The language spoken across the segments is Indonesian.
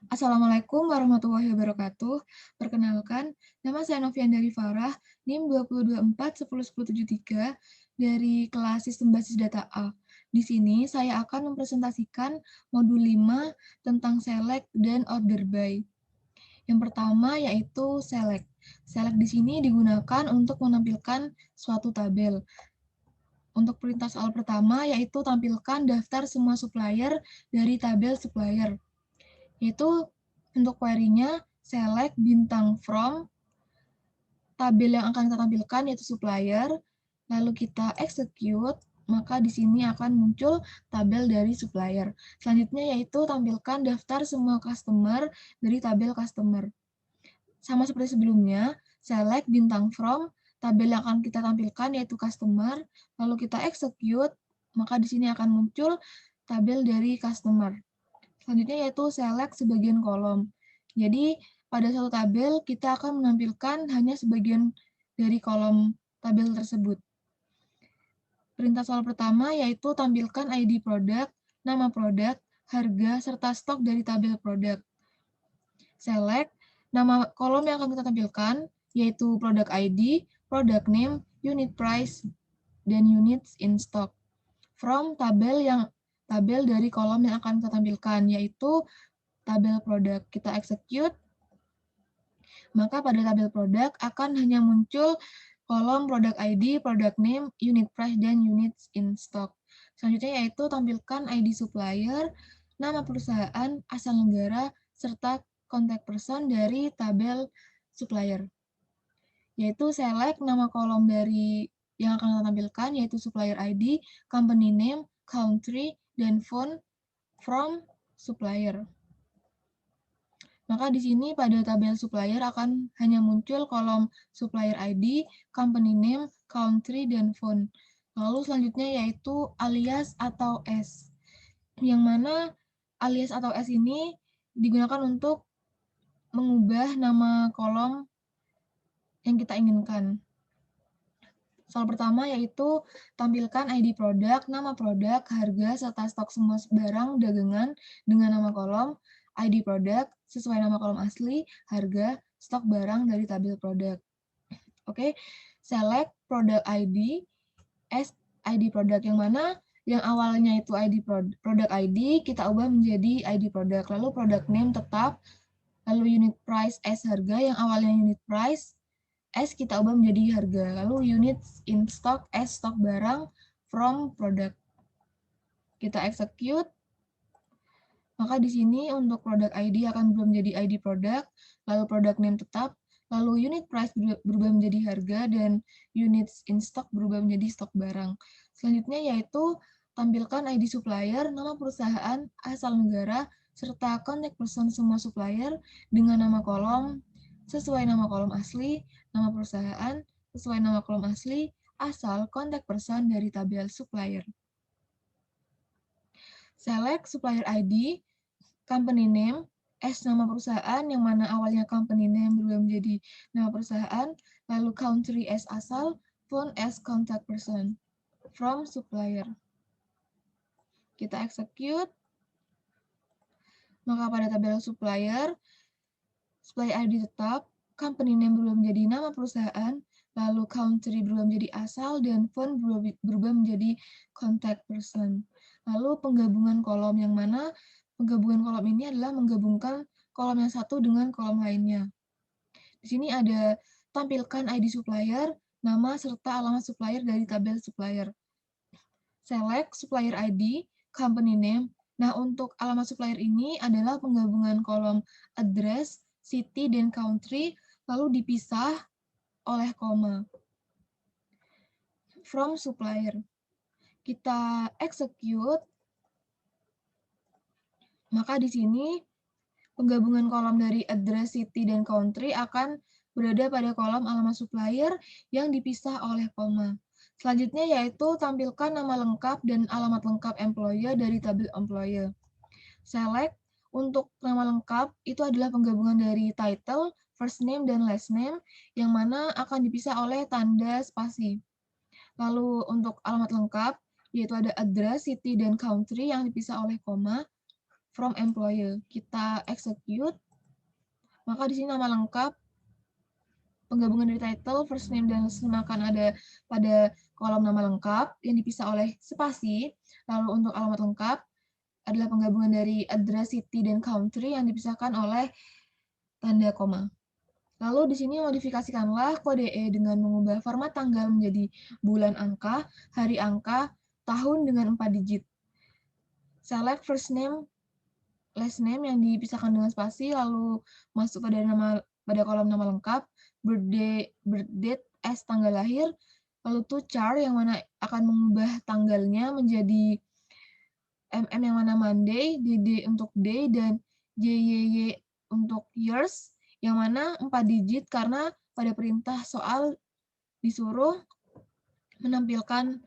Assalamualaikum warahmatullahi wabarakatuh. Perkenalkan, nama saya Noviandari Farah, NIM 224 10173 dari kelas Sistem Basis Data A. Di sini saya akan mempresentasikan modul 5 tentang select dan order by. Yang pertama yaitu select. Select di sini digunakan untuk menampilkan suatu tabel. Untuk perintah soal pertama yaitu tampilkan daftar semua supplier dari tabel supplier. Yaitu untuk query-nya select bintang from tabel yang akan kita tampilkan yaitu supplier, lalu kita execute, maka di sini akan muncul tabel dari supplier. Selanjutnya yaitu tampilkan daftar semua customer dari tabel customer. Sama seperti sebelumnya, select bintang from tabel yang akan kita tampilkan yaitu customer, lalu kita execute, maka di sini akan muncul tabel dari customer. Selanjutnya yaitu select sebagian kolom. Jadi pada suatu tabel kita akan menampilkan hanya sebagian dari kolom tabel tersebut. Perintah soal pertama yaitu tampilkan ID produk, nama produk, harga, serta stok dari tabel produk. Select nama kolom yang akan kita tampilkan yaitu produk ID, product name, unit price, dan units in stock. From tabel dari kolom yang akan kita tampilkan yaitu tabel produk. Kita execute, maka pada tabel produk akan hanya muncul kolom produk ID, product name, unit price, dan units in stock. Selanjutnya yaitu tampilkan ID supplier, nama perusahaan, asal negara, serta contact person dari tabel supplier. Yaitu select nama kolom dari yang akan kita tampilkan, yaitu supplier ID, company name, country, dan phone from supplier. Maka di sini pada tabel supplier akan hanya muncul kolom supplier ID, company name, country, dan phone. Lalu selanjutnya yaitu alias atau S. Yang mana alias atau S ini digunakan untuk mengubah nama kolom yang kita inginkan. Soal pertama yaitu tampilkan ID produk, nama produk, harga, serta stok semua barang dagangan dengan nama kolom ID produk sesuai nama kolom asli, harga, stok barang dari tabel produk. Oke, select produk ID as ID produk yang mana yang awalnya itu ID produk ID kita ubah menjadi ID produk. Lalu produk name tetap, lalu unit price as harga yang awalnya unit price as kita ubah menjadi harga. Lalu units in stock as stok barang from product. Kita execute. Maka di sini untuk produk ID akan berubah menjadi ID produk, lalu product name tetap, lalu unit price berubah menjadi harga, dan units in stock berubah menjadi stok barang. Selanjutnya yaitu tampilkan ID supplier, nama perusahaan, asal negara, serta contact person semua supplier dengan nama kolom sesuai nama kolom asli, nama perusahaan sesuai nama kolom asli, asal contact person dari tabel supplier. Select supplier ID, company name, as nama perusahaan yang mana awalnya company name berubah menjadi nama perusahaan, lalu country as asal, phone as contact person, from supplier. Kita execute, maka pada tabel supplier ID tetap, company name berubah menjadi nama perusahaan, lalu country berubah menjadi asal, dan phone berubah menjadi contact person. Lalu penggabungan kolom yang mana penggabungan kolom ini adalah menggabungkan kolom yang satu dengan kolom lainnya. Di sini ada tampilkan ID supplier, nama serta alamat supplier dari tabel supplier. Select supplier ID, company name. Nah, untuk alamat supplier ini adalah penggabungan kolom address, city, dan country, lalu dipisah oleh koma. From supplier. Kita execute. Maka di sini penggabungan kolom dari address, city, dan country akan berada pada kolom alamat supplier yang dipisah oleh koma. Selanjutnya yaitu tampilkan nama lengkap dan alamat lengkap employer dari tabel employer. Select untuk nama lengkap itu adalah penggabungan dari title, first name, dan last name yang mana akan dipisah oleh tanda spasi. Lalu untuk alamat lengkap yaitu ada address, city, dan country yang dipisah oleh koma. from employer. Kita execute, maka di sini nama lengkap, penggabungan dari title, first name, dan last name akan ada pada kolom nama lengkap yang dipisah oleh spasi. Lalu untuk alamat lengkap adalah penggabungan dari address, city, dan country yang dipisahkan oleh tanda koma. Lalu di sini modifikasikanlah kode E dengan mengubah format tanggal menjadi bulan angka, hari angka, tahun dengan 4 digit. Select first name, last name yang dipisahkan dengan spasi, lalu masuk pada kolom nama lengkap, birth date as tanggal lahir, lalu to char yang mana akan mengubah tanggalnya menjadi yang mana Monday, DD untuk day, dan JYY untuk years, yang mana 4 digit karena pada perintah soal disuruh menampilkan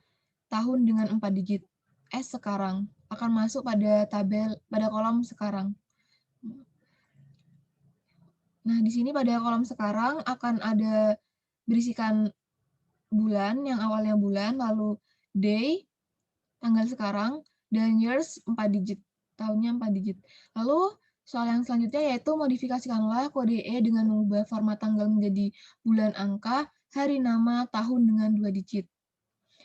tahun dengan 4 digit. Sekarang akan masuk pada kolom sekarang. Nah, di sini pada kolom sekarang akan ada berisikan bulan, yang awalnya bulan, lalu day, tanggal sekarang, dan years 4 digit, tahunnya 4 digit. Lalu soal yang selanjutnya yaitu modifikasikanlah kode E dengan mengubah format tanggal menjadi bulan angka, hari nama, tahun dengan 2 digit.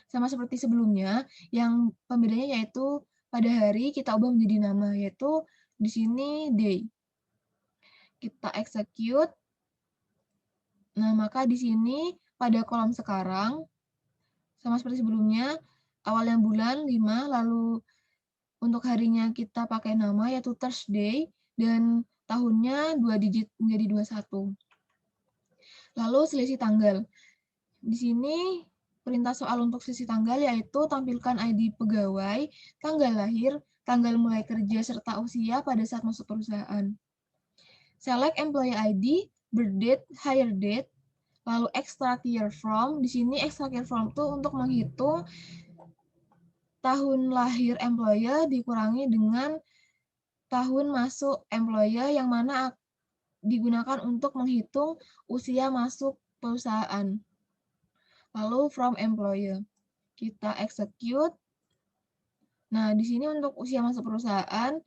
Sama seperti sebelumnya, yang pembedanya yaitu pada hari kita ubah menjadi nama, yaitu di sini day. Kita execute. Nah, maka di sini pada kolom sekarang, sama seperti sebelumnya, awalnya bulan 5, lalu untuk harinya kita pakai nama yaitu Thursday, dan tahunnya 2 digit menjadi 21. Lalu selisih tanggal. Di sini perintah soal untuk selisih tanggal yaitu tampilkan ID pegawai, tanggal lahir, tanggal mulai kerja, serta usia pada saat masuk perusahaan. Select employee ID, birth date, hire date, lalu extract year from. Di sini extract year from itu untuk menghitung tahun lahir employee dikurangi dengan tahun masuk employee yang mana digunakan untuk menghitung usia masuk perusahaan. Lalu from employer. Kita execute. Nah, di sini untuk usia masuk perusahaan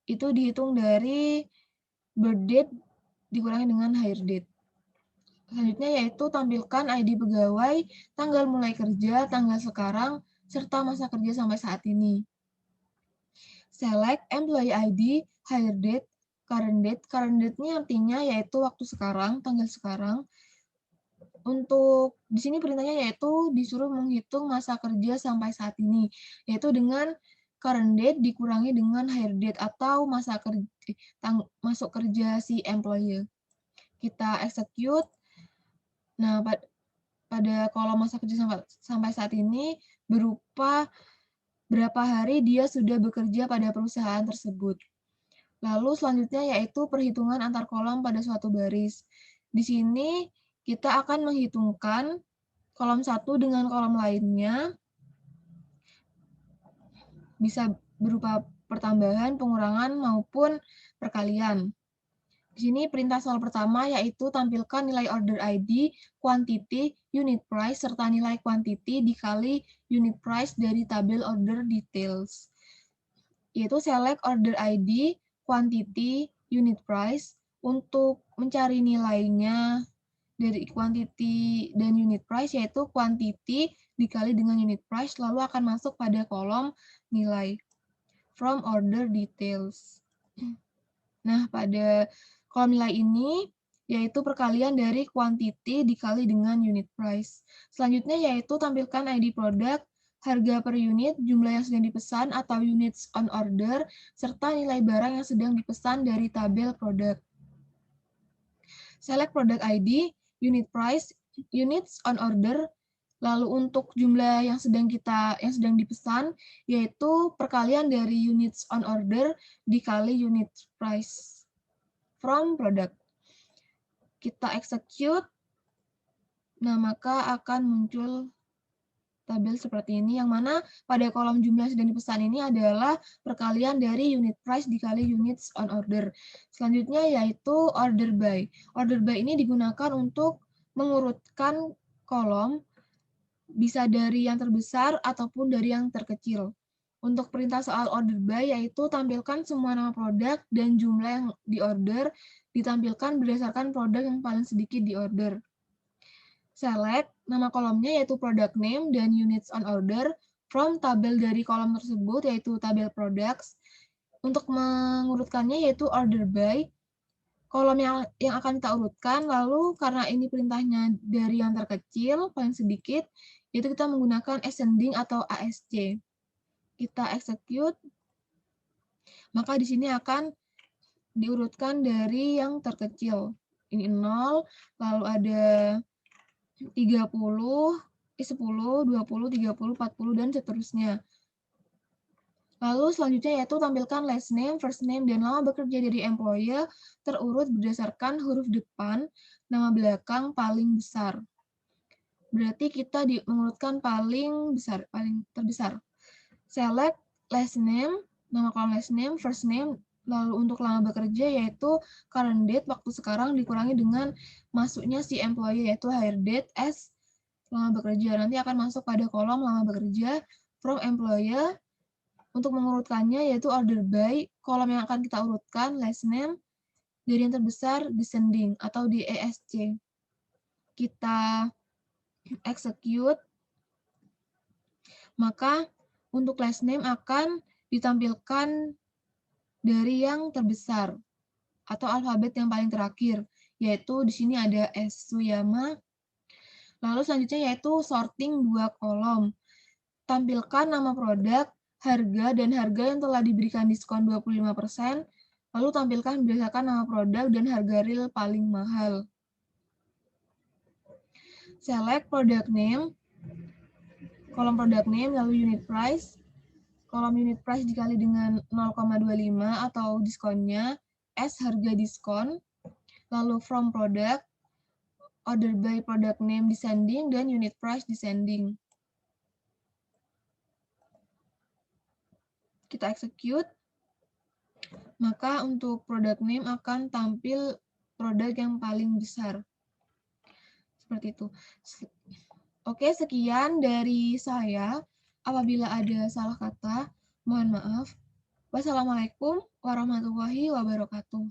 itu dihitung dari birth date dikurangi dengan hire date. Selanjutnya yaitu tampilkan ID pegawai, tanggal mulai kerja, tanggal sekarang, serta masa kerja sampai saat ini. Select employee ID, hire date, current date. Current date ini artinya yaitu waktu sekarang, tanggal sekarang. Untuk di sini perintahnya yaitu disuruh menghitung masa kerja sampai saat ini, yaitu dengan current date dikurangi dengan hire date atau masa kerja masuk kerja si employer. Kita execute. Nah, pada kolom masa kerja sampai saat ini berupa berapa hari dia sudah bekerja pada perusahaan tersebut. Lalu selanjutnya yaitu perhitungan antar kolom pada suatu baris. Di sini kita akan menghitungkan kolom satu dengan kolom lainnya, bisa berupa pertambahan, pengurangan, maupun perkalian. Di sini perintah soal pertama yaitu tampilkan nilai order ID, quantity, unit price, serta nilai quantity dikali unit price dari tabel order details. Yaitu select order ID, quantity, unit price. Untuk mencari nilainya dari quantity dan unit price, yaitu quantity dikali dengan unit price, lalu akan masuk pada kolom nilai from order details. Nah, pada kolom nilai ini yaitu perkalian dari quantity dikali dengan unit price. Selanjutnya yaitu tampilkan ID produk, harga per unit, jumlah yang sedang dipesan atau units on order, serta nilai barang yang sedang dipesan dari tabel produk. Select product ID, unit price, units on order, lalu untuk jumlah yang sedang dipesan yaitu perkalian dari units on order dikali unit price from product. Kita execute. Nah, maka akan muncul tabel seperti ini, yang mana pada kolom jumlah yang sedang dipesan ini adalah perkalian dari unit price dikali units on order. Selanjutnya yaitu order by. Order by ini digunakan untuk mengurutkan kolom, bisa dari yang terbesar ataupun dari yang terkecil. Untuk perintah soal order by, yaitu tampilkan semua nama produk dan jumlah yang diorder ditampilkan berdasarkan produk yang paling sedikit diorder. Select nama kolomnya yaitu product name dan units on order from tabel dari kolom tersebut yaitu tabel products. Untuk mengurutkannya yaitu order by, kolom yang akan kita urutkan, lalu karena ini perintahnya dari yang terkecil, paling sedikit, yaitu kita menggunakan ascending atau ASC. Kita execute, maka di sini akan diurutkan dari yang terkecil. Ini 0, lalu ada 30, 10, 20, 30, 40, dan seterusnya. Lalu selanjutnya yaitu tampilkan last name, first name, dan lama bekerja dari employee terurut berdasarkan huruf depan, nama belakang paling besar. Berarti kita mengurutkan paling besar, paling terbesar. Select last name, nama kolom last name, first name, lalu untuk lama bekerja yaitu current date, waktu sekarang dikurangi dengan masuknya si employee yaitu hire date as lama bekerja. Nanti akan masuk pada kolom lama bekerja from employee. Untuk mengurutkannya yaitu order by, kolom yang akan kita urutkan last name dari yang terbesar descending atau di ESC. Kita execute, maka untuk last name akan ditampilkan dari yang terbesar atau alfabet yang paling terakhir, yaitu di sini ada S. Suyama. Lalu selanjutnya yaitu sorting 2 kolom. Tampilkan nama produk, harga, dan harga yang telah diberikan diskon 25%, lalu tampilkan berdasarkan nama produk dan harga real paling mahal. Select product name, kolom product name, lalu unit price. Kolom unit price dikali dengan 0,25 atau diskonnya, S harga diskon, lalu from product, order by product name descending, dan unit price descending. Kita execute, maka untuk product name akan tampil produk yang paling besar. Seperti itu. Oke, sekian dari saya. Apabila ada salah kata, mohon maaf. Wassalamualaikum warahmatullahi wabarakatuh.